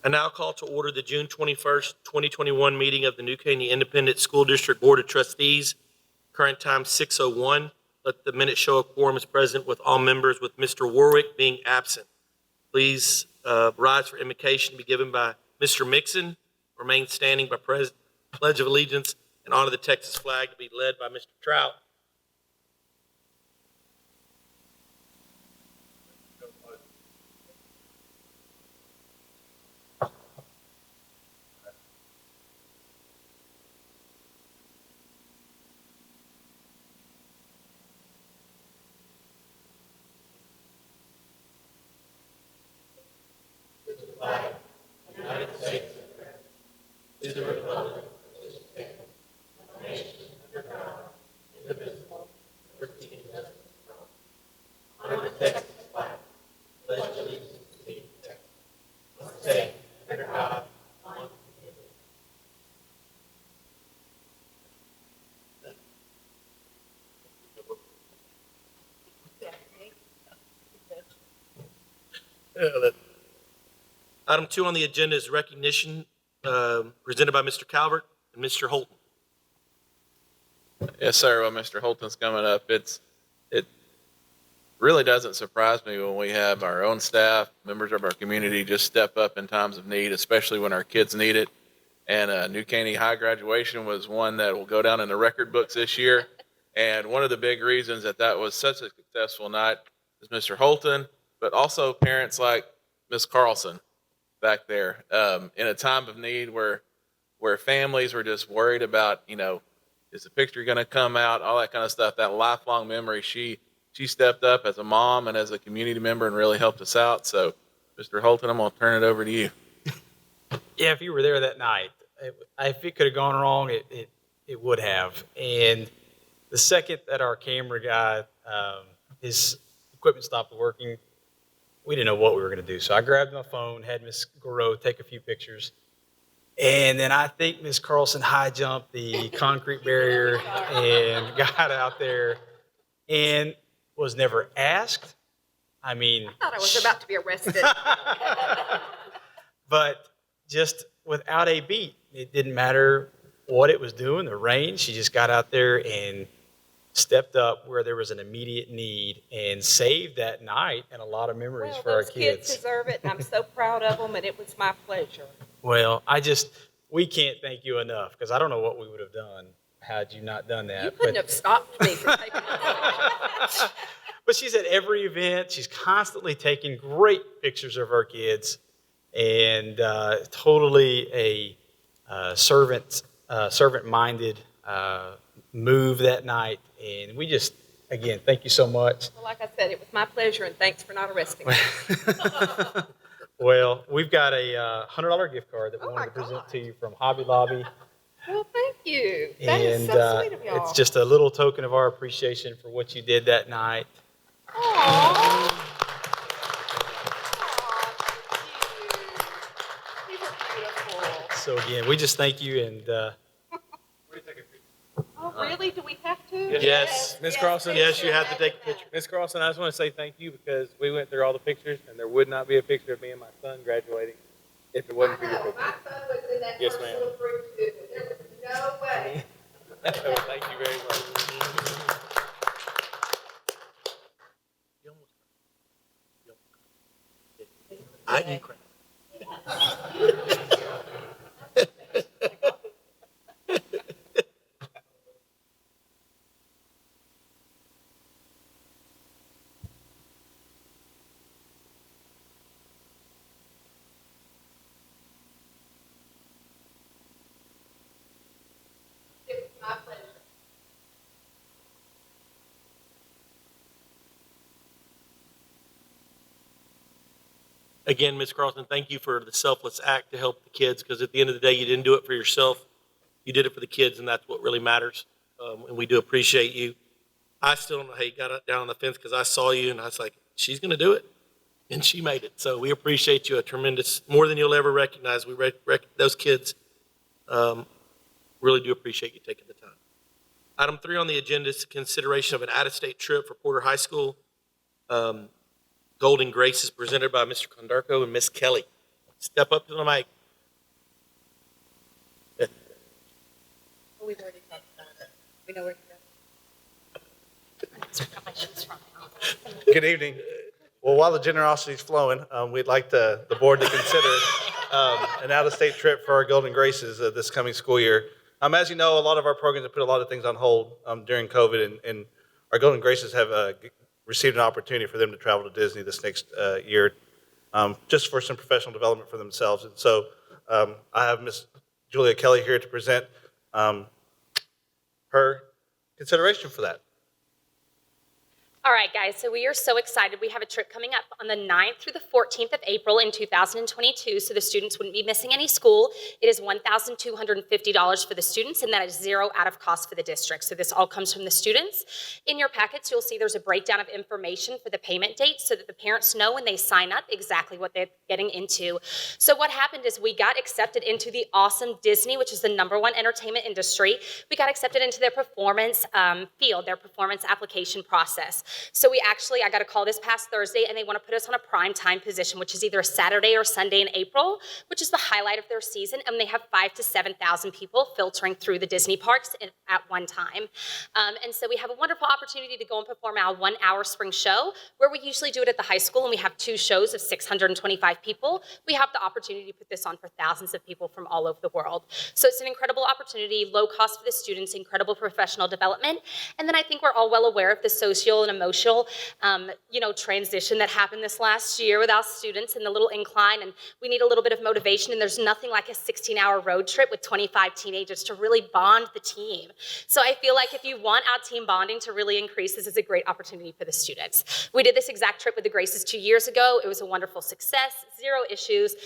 I now call to order the June 21st, 2021 meeting of the New Caney Independent School District Board of Trustees. Current time 6:01. Let the minutes show a quorum is present with all members, with Mr. Warwick being absent. Please rise for invocation to be given by Mr. Mixon. Remain standing by Pledge of Allegiance and honor the Texas flag to be led by Mr. Trout. United States is a republic which stands one nation under God, indivisible, liberty and justice for all. Honor the Texas flag. Pledge allegiance to the Texas. One state under God, one indivisible. Item 2 on the agenda is recognition presented by Mr. Calvert and Mr. Holton. Yes, sir. Well, Mr. Holton's coming up. It really doesn't surprise me when we have our own staff, members of our community, just step up in times of need, especially when our kids need it. And New Caney High graduation was one that will go down in the record books this year. And one of the big reasons that was such a successful night is Mr. Holton, but also parents like Ms. Carlson back there in a time of need where families were just worried about, is the picture going to come out, all that kind of stuff, that lifelong memory. She stepped up as a mom and as a community member and really helped us out. So, Mr. Holton, I'm going to turn it over to you. Yeah, if you were there that night, if it could have gone wrong, it would have. And the second that our camera guy, his equipment stopped working, we didn't know what we were going to do. So I grabbed my phone, had Miss Goreau take a few pictures. And then I think Miss Carlson high jumped the concrete barrier and got out there and was never asked. I thought I was about to be arrested. But just without a beat, it didn't matter what it was doing, the rain. She just got out there and stepped up where there was an immediate need and saved that night and a lot of memories for our kids. Kids deserve it, and I'm so proud of them, and it was my pleasure. Well, we can't thank you enough, because I don't know what we would have done had you not done that. You couldn't have stopped me from taking pictures. But she's at every event. She's constantly taking great pictures of our kids, and totally a servant-minded move that night. And we just, again, thank you so much. Well, like I said, it was my pleasure, and thanks for not arresting me. Well, we've got a $100 gift card that we wanted to present to you from Hobby Lobby. Well, thank you. That is so sweet of y'all. It's just a little token of our appreciation for what you did that night. Aww. These are beautiful. So again, we just thank you, and Oh, really? Do we have to? Yes. Miss Carlson? Yes, you have to take a picture. Miss Carlson, I just want to say thank you, because we went through all the pictures and there would not be a picture of me and my son graduating if it wasn't for your picture. My son was in that Yes, first ma'am. little group too, but there was no way. So thank you very much. I eat crap. It was my pleasure. Again, Ms. Carlson, thank you for the selfless act to help the kids, because at the end of the day, you didn't do it for yourself. You did it for the kids, and that's what really matters. And we do appreciate you. I still don't know how you got down on the fence, because I saw you, and I was like, she's going to do it. And she made it. So we appreciate you a tremendous, more than you'll ever recognize. Those kids really do appreciate you taking the time. Item 3 on the agenda is consideration of an out-of-state trip for Porter High School. Golden Grace is presented by Mr. Condarco and Miss Kelly. Step up to the mic. We've already talked about it. We know where to go. Good evening. Well, while the generosity is flowing, we'd like the board to consider an out-of-state trip for our Golden Graces this coming school year. As you know, a lot of our programs have put a lot of things on hold during COVID, and our Golden Graces have received an opportunity for them to travel to Disney this next year, just for some professional development for themselves. And so I have Miss Julia Kelly here to present her consideration for that. All right, guys, so we are so excited. We have a trip coming up on the 9th through the 14th of April in 2022, so the students wouldn't be missing any school. It is $1,250 for the students, and that is zero out of cost for the district. So this all comes from the students. In your packets, you'll see there's a breakdown of information for the payment dates so that the parents know when they sign up exactly what they're getting into. So what happened is we got accepted into the awesome Disney, which is the #1 entertainment industry. We got accepted into their performance field, their performance application process. So I got a call this past Thursday, and they want to put us on a prime time position, which is either a Saturday or Sunday in April, which is the highlight of their season, and they have 5,000 to 7,000 people filtering through the Disney parks at one time. And so we have a wonderful opportunity to go and perform our 1-hour spring show, where we usually do it at the high school, and we have 2 shows of 625 people. We have the opportunity to put this on for thousands of people from all over the world. So it's an incredible opportunity, low cost for the students, incredible professional development, and then I think we're all well aware of the social and emotional transition that happened this last year with our students and the little incline, and we need a little bit of motivation, and there's nothing like a 16-hour road trip with 25 teenagers to really bond the team. So I feel like if you want our team bonding to really increase, this is a great opportunity for the students. We did this exact trip with the Graces 2 years ago. It was a wonderful success, 0 issues,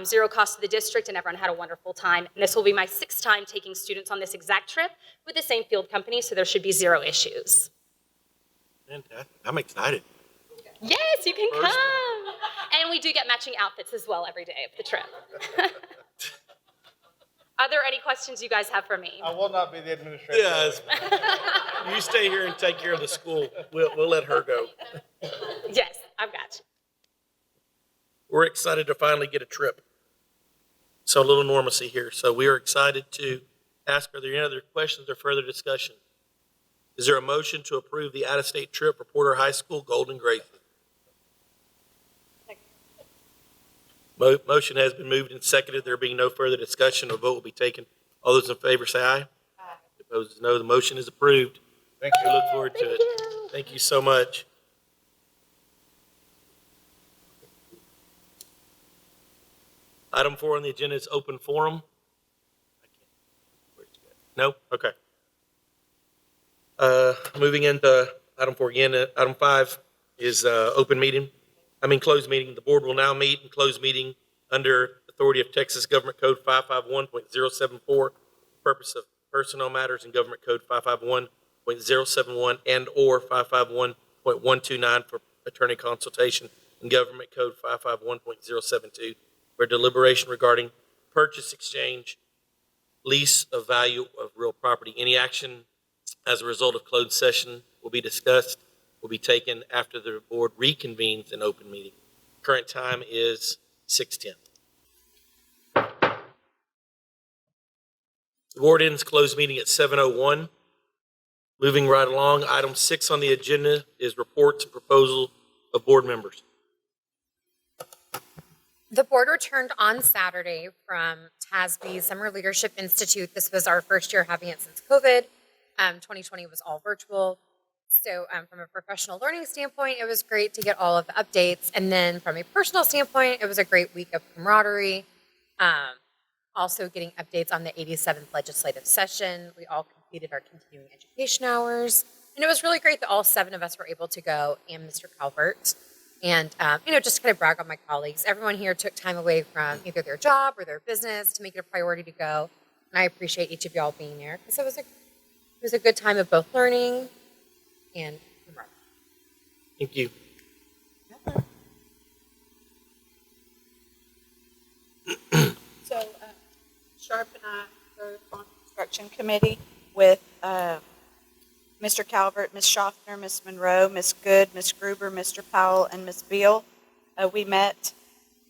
0 cost to the district, and everyone had a wonderful time. And this will be my 6th time taking students on this exact trip with the same field company, so there should be 0 issues. Fantastic. I'm excited. Yes, you can come. And we do get matching outfits as well every day of the trip. Are there any questions you guys have for me? I will not be the administrator. Yes. You stay here and take care of the school. We'll let her go. Yes, I've got you. We're excited to finally get a trip. So a little normalcy here. So we are excited to ask, are there any other questions or further discussion? Is there a motion to approve the out-of-state trip for Porter High School Golden Graces? Motion has been moved and seconded. There being no further discussion, a vote will be taken. All those in favor say aye. Aye. Opposed, no. The motion is approved. Thank you. We look forward to it. Thank you so much. Item 4 on the agenda is open forum. No? Okay. Moving into item 4 again, item 5 is closed meeting. The board will now meet in closed meeting under authority of Texas Government Code 551.074, purpose of personnel matters, and Government Code 551.071 and/or 551.129 for attorney consultation, and Government Code 551.072 for deliberation regarding purchase, exchange, lease of value of real property. Any action as a result of closed session will be taken after the board reconvenes in open meeting. Current time is 6:10. The board ends closed meeting at 7:01. Moving right along, item 6 on the agenda is reports and proposal of board members. The board returned on Saturday from TASB Summer Leadership Institute. This was our first year having it since COVID. 2020 was all virtual. So from a professional learning standpoint, it was great to get all of the updates. And then from a personal standpoint, it was a great week of camaraderie. Also getting updates on the 87th legislative session. We all completed our continuing education hours. And it was really great that all 7 of us were able to go, and Mr. Calvert. And, just to kind of brag on my colleagues. Everyone here took time away from either their job or their business to make it a priority to go. And I appreciate each of y'all being there because it was a good time of both learning and camaraderie. Thank you. So Sharp and I serve on construction committee with Mr. Calvert, Ms. Schaffner, Ms. Monroe, Ms. Good, Ms. Gruber, Mr. Powell, and Ms. Beal. We met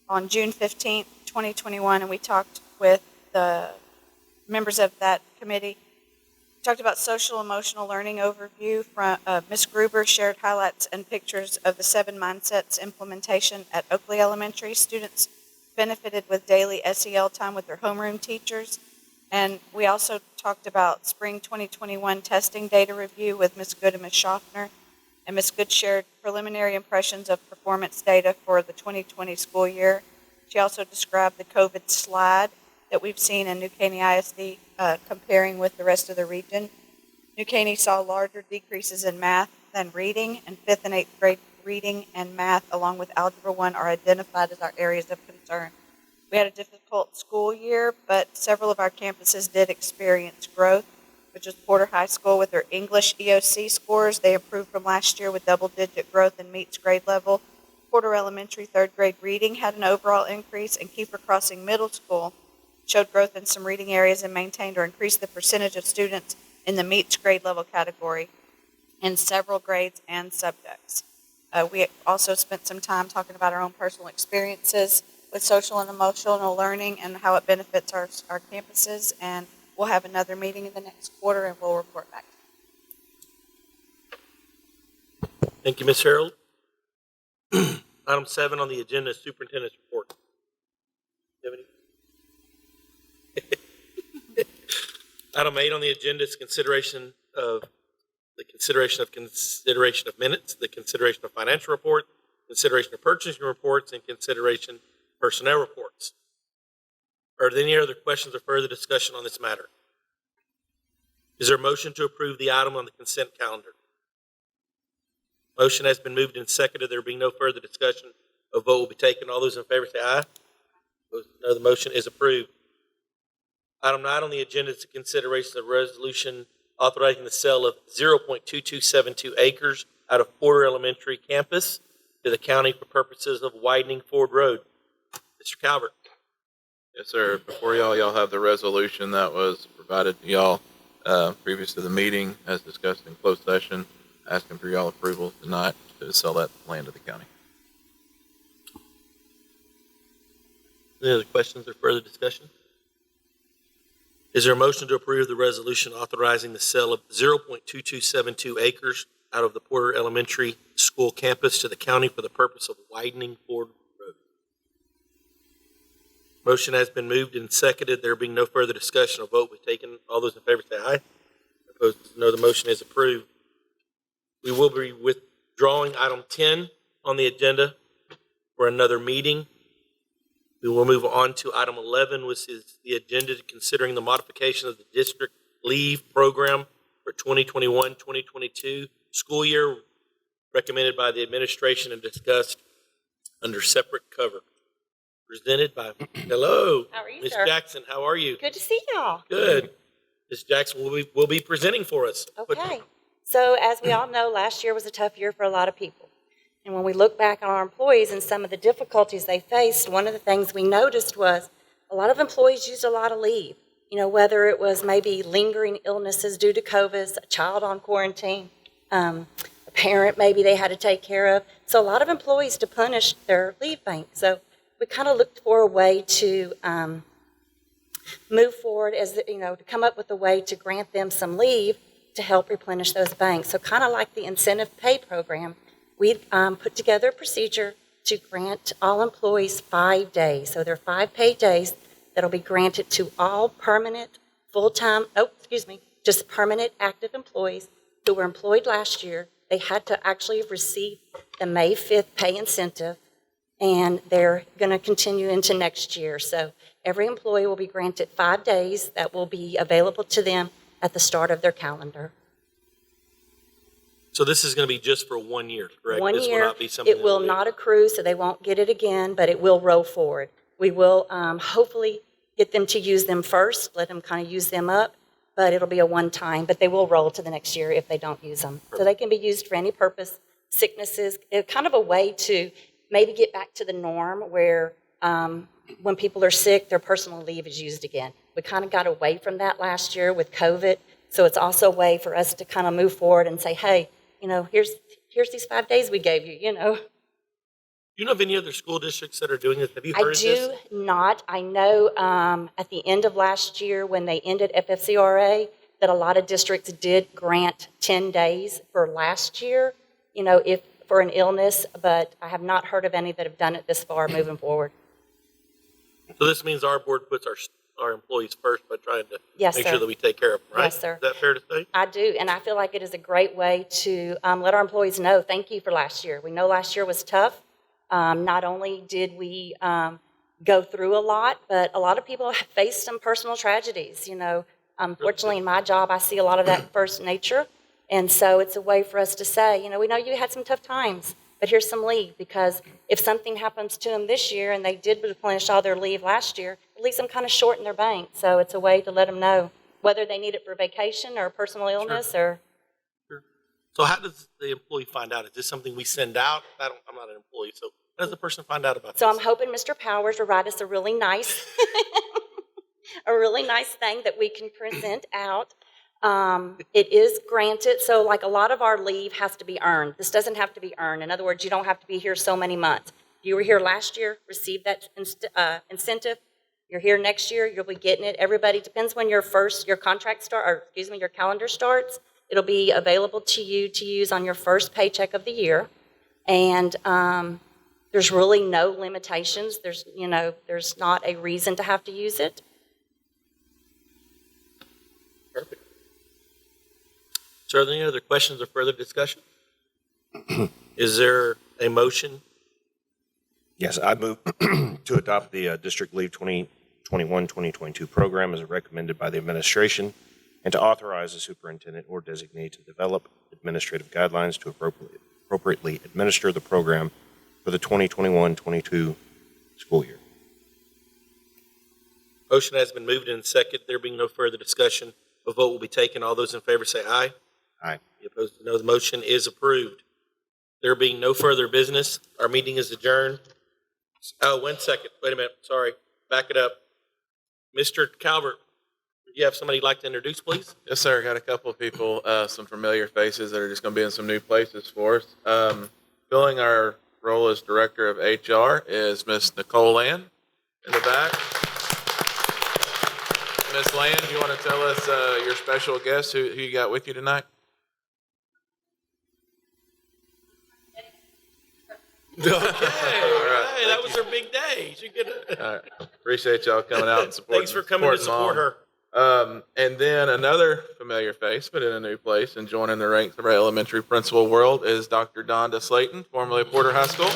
on June 15th, 2021, and we talked with the members of that committee. We talked about social emotional learning overview. From Ms. Gruber shared highlights and pictures of the 7 mindsets implementation at Oakley Elementary. Students benefited with daily SEL time with their homeroom teachers. And we also talked about spring 2021 testing data review with Ms. Good and Ms. Schaffner. And Ms. Good shared preliminary impressions of performance data for the 2020 school year. She also described the COVID slide that we've seen in New Caney ISD comparing with the rest of the region. New Caney saw larger decreases in math than reading, and 5th and 8th grade reading and math, along with Algebra 1, are identified as our areas of concern. We had a difficult school year, but several of our campuses did experience growth, which is Porter High School with their English EOC scores. They improved from last year with double-digit growth in meets grade level. Porter Elementary 3rd grade reading had an overall increase, and Kiefer Crossing Middle School showed growth in some reading areas and maintained or increased the percentage of students in the meets grade level category in several grades and subjects. We also spent some time talking about our own personal experiences with social and emotional learning and how it benefits our campuses, and we'll have another meeting in the next quarter and we'll report back. Thank you, Ms. Harold. Item 7 on the agenda is superintendent's report. Do you have any? Item 8 on the agenda is consideration of minutes, the consideration of financial report, consideration of purchasing reports, and consideration of personnel reports. Are there any other questions or further discussion on this matter? Is there a motion to approve the item on the consent calendar? Motion has been moved and seconded. There being no further discussion, a vote will be taken. All those in favor say aye. Those no, the motion is approved. Item 9 on the agenda is the consideration of resolution authorizing the sale of 0.2272 acres out of Porter Elementary campus to the county for purposes of widening Ford Road. Mr. Calvert. Yes, sir. Before y'all have the resolution that was provided to y'all previous to the meeting, as discussed in closed session, asking for y'all approval tonight to sell that land to the county. Any other questions or further discussion? Is there a motion to approve the resolution authorizing the sale of 0.2272 acres out of the Porter Elementary School campus to the county for the purpose of widening Ford Road? Motion has been moved and seconded. There being no further discussion, a vote will be taken. All those in favor say aye. Opposed, no. The motion is approved. We will be withdrawing item 10 on the agenda for another meeting. We will move on to item 11, which is the agenda considering the modification of the district leave program for 2021-2022 school year, recommended by the administration and discussed under separate cover. Presented by, hello. How are you, Ms. sir? Jackson, how are you? Good to see y'all. Good. Ms. Jackson will be presenting for us. Okay. So as we all know, last year was a tough year for a lot of people. And when we look back on our employees and some of the difficulties they faced, one of the things we noticed was a lot of employees used a lot of leave. You know, whether it was maybe lingering illnesses due to COVID, a child on quarantine, a parent maybe they had to take care of. So a lot of employees to punish their leave bank. So we kind of looked for a way to move forward, as you know, to come up with a way to grant them some leave to help replenish those banks. So kind of like the incentive pay program, we put together a procedure to grant all employees 5 days. So there are 5 paid days that'll be granted to all permanent, just permanent active employees who were employed last year. They had to actually receive the May 5th pay incentive, and they're going to continue into next year. So every employee will be granted 5 days that will be available to them at the start of their calendar. So this is going to be just for 1 year, correct? 1 This year, will not be something it will not accrue, so they won't get it again, but it will roll forward. We will hopefully get them to use them first, let them kind of use them up, but it'll be a one-time, but they will roll to the next year if they don't use them. So they can be used for any purpose, sicknesses, kind of a way to maybe get back to the norm where when people are sick, their personal leave is used again. We kind of got away from that last year with COVID, so it's also a way for us to kind of move forward and say, hey, you know, here's these 5 days we gave you, you know. you know of any other school districts that are doing this? Have you I heard of this? do not. I know at the end of last year when they ended FFCRA that a lot of districts did grant 10 days for last year, if for an illness, but I have not heard of any that have done it this far moving forward. So this means our board puts our employees first by trying to Yes, make sir. sure that we take care of them, right? Yes, sir. Is that fair to say? I do, and I feel like it is a great way to let our employees know, thank you for last year. We know last year was tough. Not only did we go through a lot, but a lot of people have faced some personal tragedies. Fortunately, in my job, I see a lot of that in first nature. And so it's a way for us to say, we know you had some tough times, but here's some leave. Because if something happens to them this year and they did replenish all their leave last year, it leaves them kind of short in their bank. So it's a way to let them know whether they need it for vacation or personal illness or. Sure. So how does the employee find out? Is this something we send out? I'm not an employee, so how does the person find out about this? So I'm hoping Mr. Powers will write us a really nice, a really nice thing that we can present out. It is granted, so like a lot of our leave has to be earned. This doesn't have to be earned. In other words, you don't have to be here so many months. If you were here last year, receive that incentive. You're here next year, you'll be getting it. Everybody, depends when your calendar starts. It'll be available to you to use on your first paycheck of the year. And there's really no limitations. There's not a reason to have to use it. Perfect. So are there any other questions or further discussion? Is there a motion? Yes, I move to adopt the District Leave 2021-2022 program as recommended by the administration and to authorize the superintendent or designee to develop administrative guidelines to appropriately administer the program for the 2021-22 school year. Motion has been moved and seconded. There being no further discussion, a vote will be taken. All those in favor say aye. Aye. Any opposed, no. The motion is approved. There being no further business, our meeting is adjourned. Oh, 1 second. Wait a minute. Sorry. Back it up. Mr. Calvert, do you have somebody you'd like to introduce, please? Yes, sir. Got a couple of people, some familiar faces that are just going to be in some new places for us. Filling our role as Director of HR is Miss Nicole Land in the back. Miss Land, you want to tell us your special guest, who you got with you tonight? Okay. Hey, that was her big day. She could. All right. Appreciate y'all coming out and supporting. Thanks for coming to support her. And then another familiar face, but in a new place and joining the ranks of our elementary principal world is Dr. Donda Slayton, formerly of Porter High School.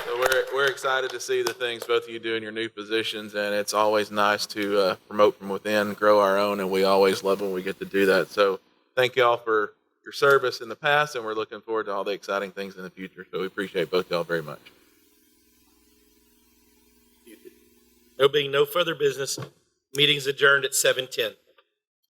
So we're excited to see the things both of you do in your new positions, and it's always nice to promote from within, grow our own, and we always love when we get to do that. So thank you all for your service in the past, and we're looking forward to all the exciting things in the future. So we appreciate both y'all very much. There being no further business, meeting's adjourned at 7:10.